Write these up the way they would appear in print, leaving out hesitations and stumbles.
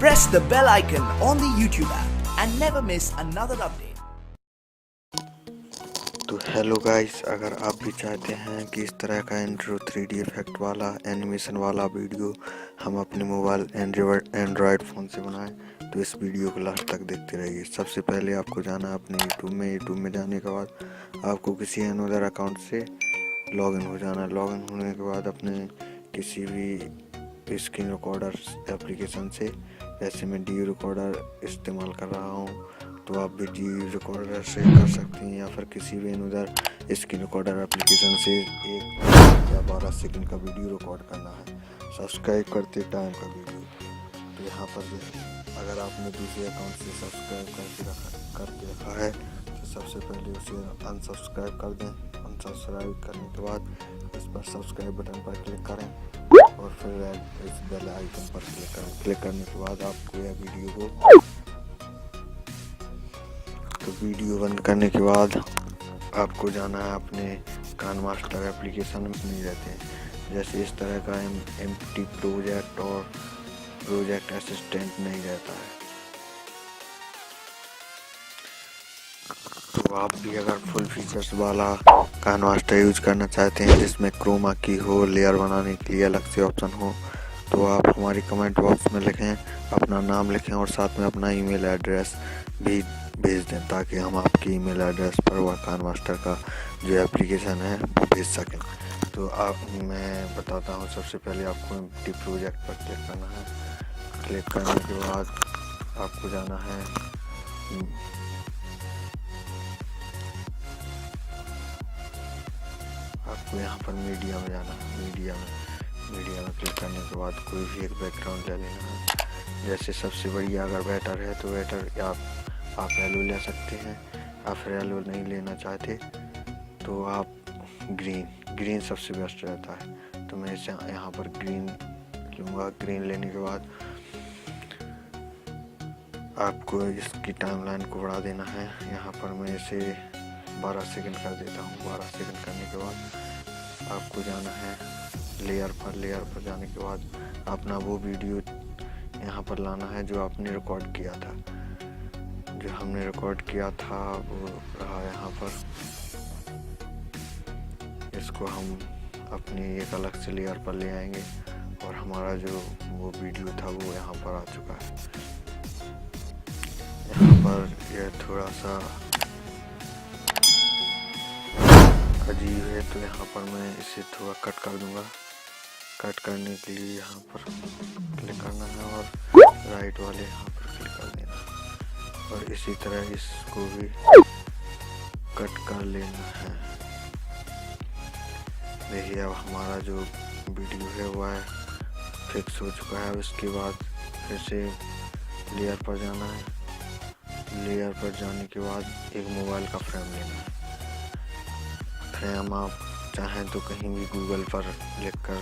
Press the bell icon on the YouTube app and never miss another update. तो hello guys, अगर आप भी चाहते हैं कि इस तरह का इंट्रो 3D इफेक्ट वाला एनिमेशन वाला वीडियो हम अपने मोबाइल एंड्रॉयड फ़ोन से बनाएं तो इस वीडियो को लास्ट तक देखते रहिए। सबसे पहले आपको जाना है अपने यूट्यूब में जाने के बाद आपको किसी अनदर अकाउंट से लॉगिन हो जाना है। लॉगिन होने के बाद अपने किसी भी स्क्रीन रिकॉर्डर एप्लीकेशन से, जैसे मैं डी रिकॉर्डर इस्तेमाल कर रहा हूँ तो आप भी डी रिकॉर्डर से कर सकते हैं, या फिर किसी भी अनदर स्क्रीन रिकॉर्डर एप्लीकेशन से 1 या 12 सेकंड का वीडियो रिकॉर्ड करना है सब्सक्राइब करते टाइम का वीडियो। तो यहाँ पर अगर आपने दूसरे अकाउंट से सब्सक्राइब करके रखा है तो सबसे पहले उसे अनसब्सक्राइब कर दें। अनसब्सक्राइब करने के बाद इस पर सब्सक्राइब बटन पर क्लिक करें और फिर इस बेल आइकन पर क्लिक करें। क्लिक करने के बाद आपको यह वीडियो बंद करने के बाद आपको जाना है अपने काइनमास्टर एप्लीकेशन में नहीं रहते हैं, जैसे इस तरह का एम्प्टी प्रोजेक्ट और प्रोजेक्ट असिस्टेंट नहीं रहता है। तो आप भी अगर फुल फीचर्स वाला काइनमास्टर यूज करना चाहते हैं जिसमें क्रोमा की हो, लेयर बनाने के लिए अलग से ऑप्शन हो, तो आप हमारी कमेंट बॉक्स में लिखें, अपना नाम लिखें और साथ में अपना ईमेल एड्रेस भी भेज दें ताकि हम आपकी ईमेल एड्रेस पर वह काइनमास्टर का जो एप्लीकेशन है वो भेज सकें। तो मैं बताता हूँ, सबसे पहले आपको एम्प्टी प्रोजेक्ट पर क्लिक करना है। क्लिक करने के बाद आपको जाना है आपको यहाँ पर मीडिया में जाना है। मीडिया में क्लिक करने के बाद कोई भी एक बैकग्राउंड ले लेना है। जैसे सबसे बढ़िया अगर वेटर है तो वेटर आप येलो ले सकते हैं, या फिर येलो नहीं लेना चाहते तो आप ग्रीन सबसे बेस्ट रहता है। तो मैं इसे यहाँ पर ग्रीन लूँगा। ग्रीन लेने के बाद आपको इसकी टाइमलाइन को बढ़ा देना है। यहाँ पर मैं इसे 12 सेकंड कर देता हूँ। 12 सेकंड करने के बाद आपको जाना है लेयर पर जाने के बाद अपना वो वीडियो यहाँ पर लाना है जो आपने रिकॉर्ड किया था। जो हमने रिकॉर्ड किया था वो रहा यहाँ पर। इसको हम अपनी एक अलग से लेयर पर ले आएंगे और हमारा जो वो वीडियो था वो यहाँ पर आ चुका है। यहाँ पर यह थोड़ा सा अजीब है तो यहाँ पर मैं इसे थोड़ा कट कर दूंगा। कट करने के लिए यहाँ पर क्लिक करना है और राइट वाले यहाँ पर क्लिक कर देना है और इसी तरह इसको भी कट कर लेना है। देखिए अब हमारा जो वीडियो है वह फिक्स हो चुका है। अब इसके बाद फिर से लेयर पर जाना है। लेयर पर जाने के बाद एक मोबाइल का फ्रेम लेना है। फ्रेम आप चाहें तो कहीं भी गूगल पर लिखकर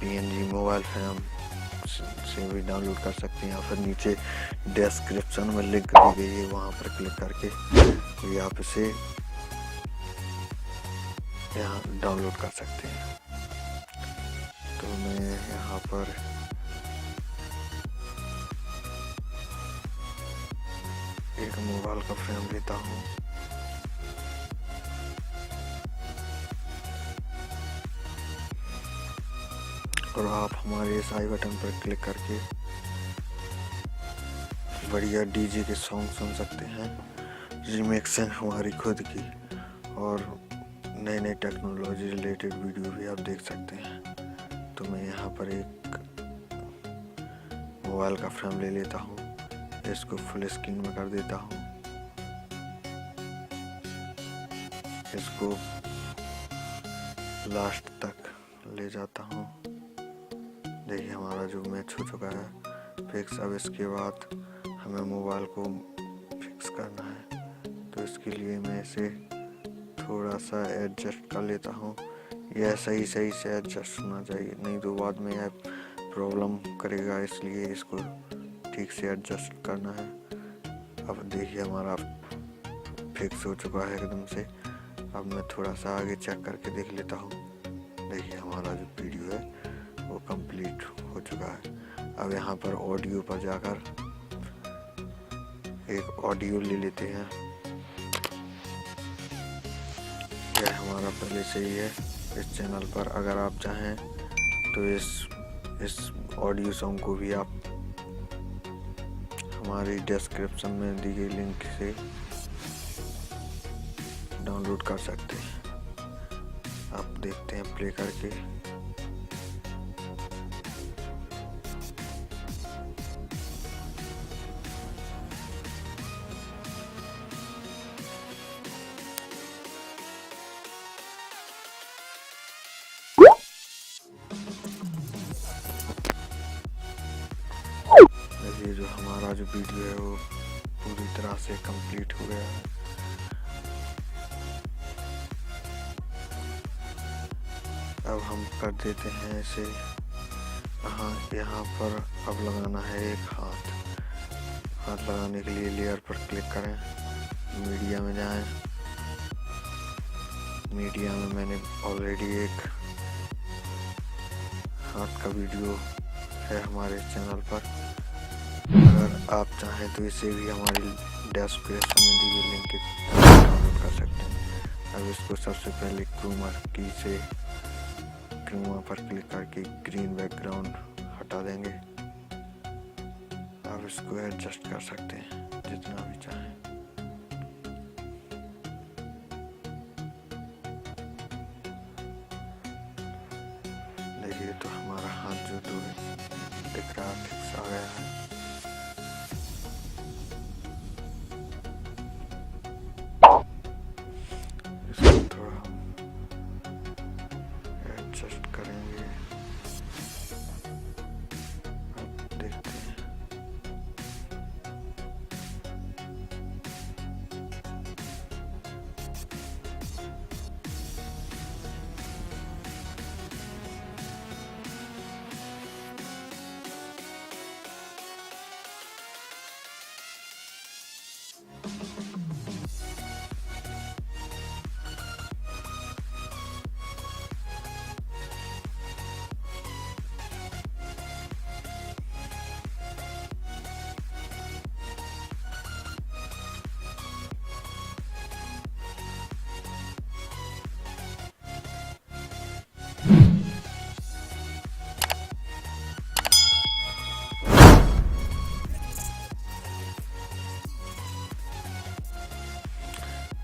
PNG मोबाइल फ्रेम से भी डाउनलोड कर सकते हैं, या फिर नीचे डिस्क्रिप्शन में लिंक दी गई है वहाँ पर क्लिक करके भी आप इसे यहाँ डाउनलोड कर सकते हैं। तो मैं यहाँ पर एक मोबाइल का फ्रेम लेता हूँ। और आप हमारे इस आई बटन पर क्लिक करके बढ़िया डीजे के सॉन्ग सुन सकते हैं। रिमिक्स है हमारी खुद की, और नई टेक्नोलॉजी रिलेटेड वीडियो भी आप देख सकते हैं। तो मैं यहाँ पर एक मोबाइल का फ्रेम ले लेता हूँ, इसको फुल स्क्रीन में कर देता हूँ। इसको लास्ट तक ले जाता हूँ। देखिए हमारा जो मैच हो चुका है फिक्स। अब इसके बाद हमें मोबाइल को फिक्स करना है, तो इसके लिए मैं इसे थोड़ा सा एडजस्ट कर लेता हूँ। यह सही से एडजस्ट होना चाहिए, नहीं तो बाद में यह प्रॉब्लम करेगा, इसलिए इसको ठीक से एडजस्ट करना है। अब देखिए हमारा फिक्स हो चुका है एकदम से। अब मैं थोड़ा सा आगे चेक करके देख लेता हूँ। देखिए हमारा जो वीडियो है वो कंप्लीट हो चुका है। अब यहाँ पर ऑडियो पर जाकर एक ऑडियो ले लेते हैं। यह हमारा पहले से ही है इस चैनल पर। अगर आप चाहें तो इस ऑडियो सॉन्ग को भी आप हमारी डिस्क्रिप्शन में दी गई लिंक से डाउनलोड कर सकते हैं। आप देखते हैं प्ले करके। ये जो हमारा जो वीडियो है वो पूरी तरह से कंप्लीट हो गया है। अब हम कर देते हैं इसे। यहाँ पर अब लगाना है एक हाथ लगाने के लिए लेयर पर क्लिक करें, मीडिया में जाएं। मीडिया में मैंने ऑलरेडी एक हाथ का वीडियो है हमारे चैनल पर। अगर आप चाहें तो इसे भी हमारी डिस्क्रिप्शन में दी गई लिंक से डाउनलोड कर सकते हैं। अब इसको सबसे पहले क्रोमा पर क्लिक करके ग्रीन बैकग्राउंड हटा देंगे। अब इसको एडजस्ट कर सकते हैं जितना भी चाहें। देखिए तो हमारा हाथ जो दिख रहा है फिक्स आ गया है। इसको थोड़ा एडजस्ट करेंगे। अब देखते हैं।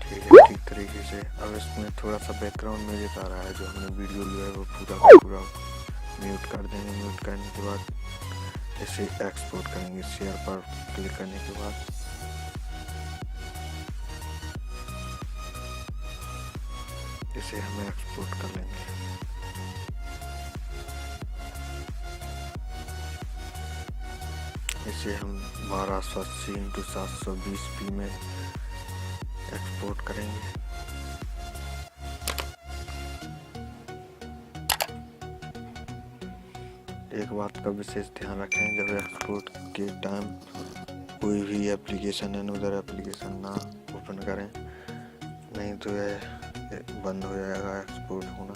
ठीक तरीके से। अब इसमें थोड़ा सा बैकग्राउंड म्यूजिक आ रहा है, जो हमने वीडियो लिया है वो पूरा का पूरा म्यूट कर देंगे। म्यूट करने के बाद इसे एक्सपोर्ट करेंगे। शेयर पर क्लिक करने के बाद इसे हम एक्सपोर्ट कर लेंगे। इसे हम 1280x720p में एक्सपोर्ट करेंगे। एक बात का विशेष ध्यान रखें, जब एक्सपोर्ट के टाइम कोई भी एप्लीकेशन अनदर एप्लीकेशन ना ओपन करें, नहीं तो यह बंद हो जाएगा एक्सपोर्ट होना।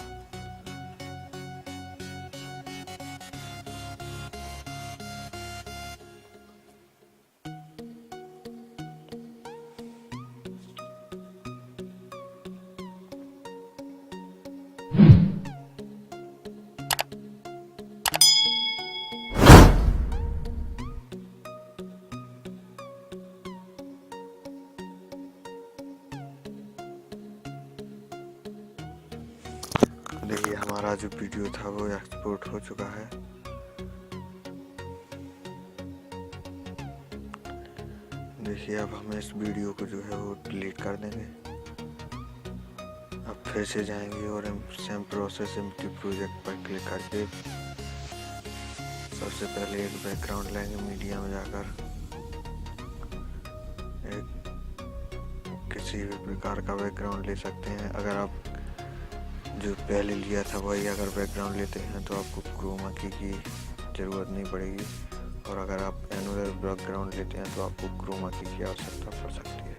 देखिए हमारा जो वीडियो था वो एक्सपोर्ट हो चुका है। देखिए अब हम इस वीडियो को जो है वो डिलीट कर देंगे। अब फिर से जाएंगे और सेम प्रोसेस एम्प्टी प्रोजेक्ट पर क्लिक करके सबसे पहले एक बैकग्राउंड लेंगे। मीडिया में जाकर किसी भी प्रकार का बैकग्राउंड ले सकते हैं। अगर आप जो पहले लिया था वही अगर बैकग्राउंड लेते हैं तो आपको क्रोमा की ज़रूरत नहीं पड़ेगी, और अगर आप एनुअल बैकग्राउंड लेते हैं तो आपको क्रोमा की आवश्यकता पड़ सकती है।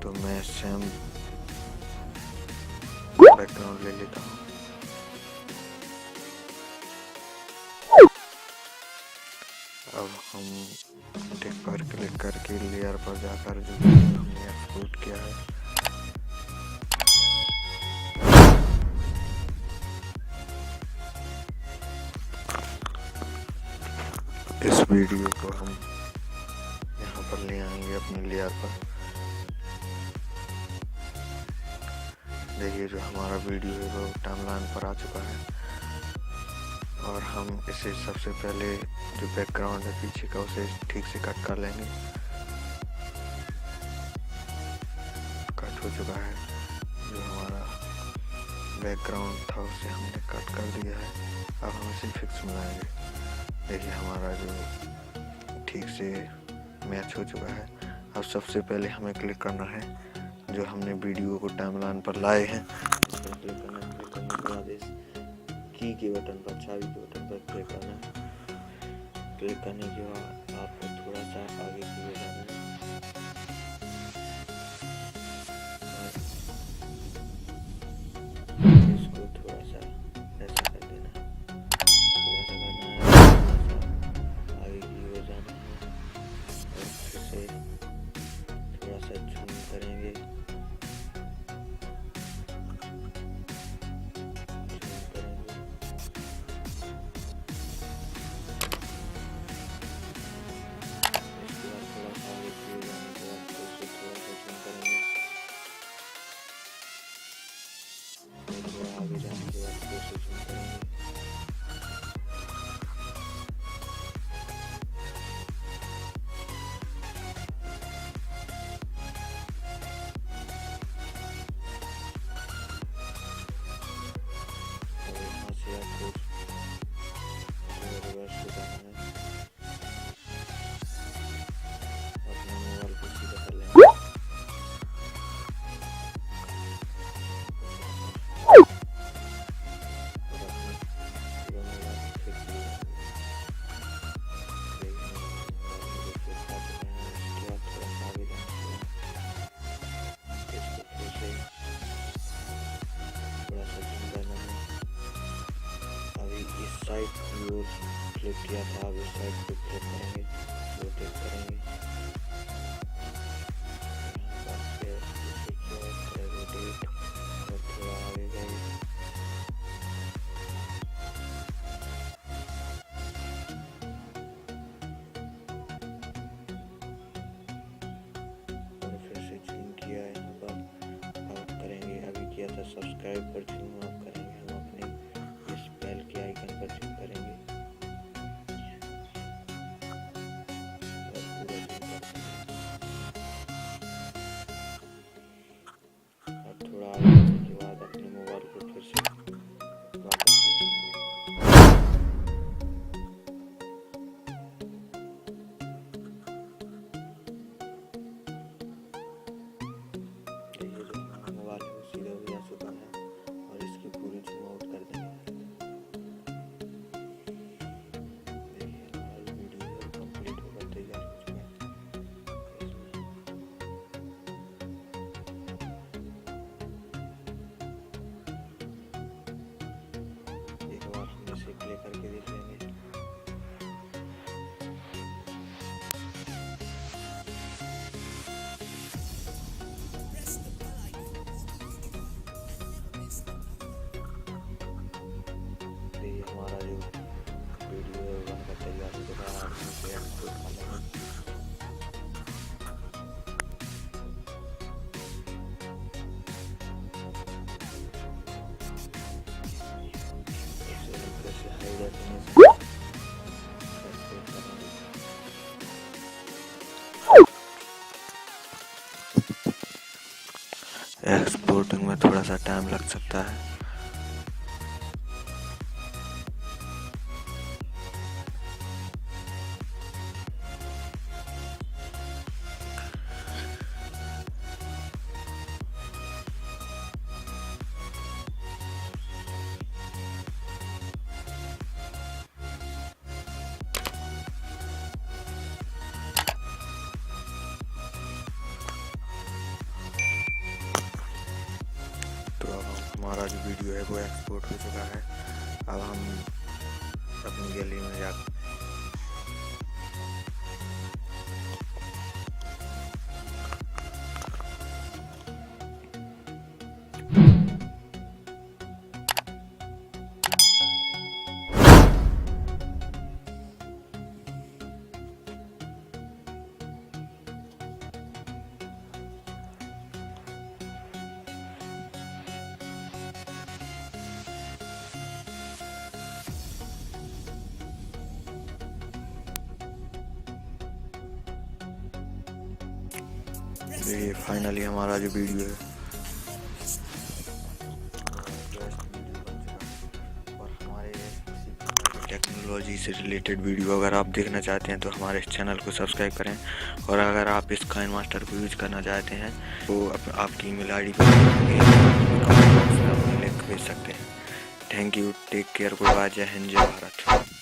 तो मैं सेम बैकग्राउंड ले लेता हूँ। अब हम टिक पर क्लिक करके लेयर पर जाकर जो वीडियो हमने एक्सपोर्ट किया है इस वीडियो को हम यहाँ पर ले आएंगे अपने लेयर पर। देखिए जो हमारा वीडियो है वो टाइमलाइन पर आ चुका है और हम इसे सबसे पहले जो बैकग्राउंड है पीछे का उसे ठीक से कट कर लेंगे। कट हो चुका है। जो हमारा बैकग्राउंड था उसे हमने कट कर दिया है। अब हम इसे फिक्स मिलाएंगे। देखिए हमारा जो ठीक से मैच हो चुका है। अब सबसे पहले हमें क्लिक करना है जो हमने वीडियो को टाइमलाइन पर लाए हैं उस पर क्लिक करना है। क्लिक करने के बाद इस की के बटन पर, चाबी के बटन पर क्लिक करना है। क्लिक करने के बाद आपको थोड़ा सा आगे की ओर जाना है। इसको थोड़ा सा ऐसा कर देना है, थोड़ा सा करना है, थोड़ा सा आगे की ओर जाना है और फिर से थोड़ा सा जूम करेंगे। साइड की ओर क्लिक किया था, अब इस साइड पे क्लिक करेंगे, रोटेट करेंगे। रोटेट और थोड़ा आगे जाएंगे। और फिर से जूम किया है, यहाँ पर आप करेंगे। अभी किया था सब्सक्राइब पर जूम, आप करेंगे हम अपने इस बेल के आइकन पर जूम करेंगे और पूरा जूम करते हैं। और थोड़ा आगे जाने के बाद अपने मोबाइल को फिर से वापस ले आएंगे। देखिए जो हमारा मोबाइल है वो सीधा भी आ चुका है और इसकी पूरी जूम आउट कर देंगे। प्ले करके देख लेंगे। ये हमारा जो वीडियो है बनकर तैयार हो चुका है। आप इसे एक्सपोर्ट कर लेंगे। एक्सपोर्टिंग में थोड़ा सा टाइम लग सकता है। तो अब हमारा जो वीडियो है वो एक्सपोर्ट हो चुका है। अब हम अपनी गैलरी में ये फाइनली हमारा जो वीडियो है और हमारे टेक्नोलॉजी से रिलेटेड वीडियो अगर आप देखना चाहते हैं तो हमारे इस चैनल को सब्सक्राइब करें। और अगर आप इस काइनमास्टर को यूज करना चाहते हैं तो आपकी ईमेल आईडी पर कमेंट बॉक्स में अपनी लिंक भेज सकते हैं। Thank you, take care, good bye, जय हिंद, जय भारत।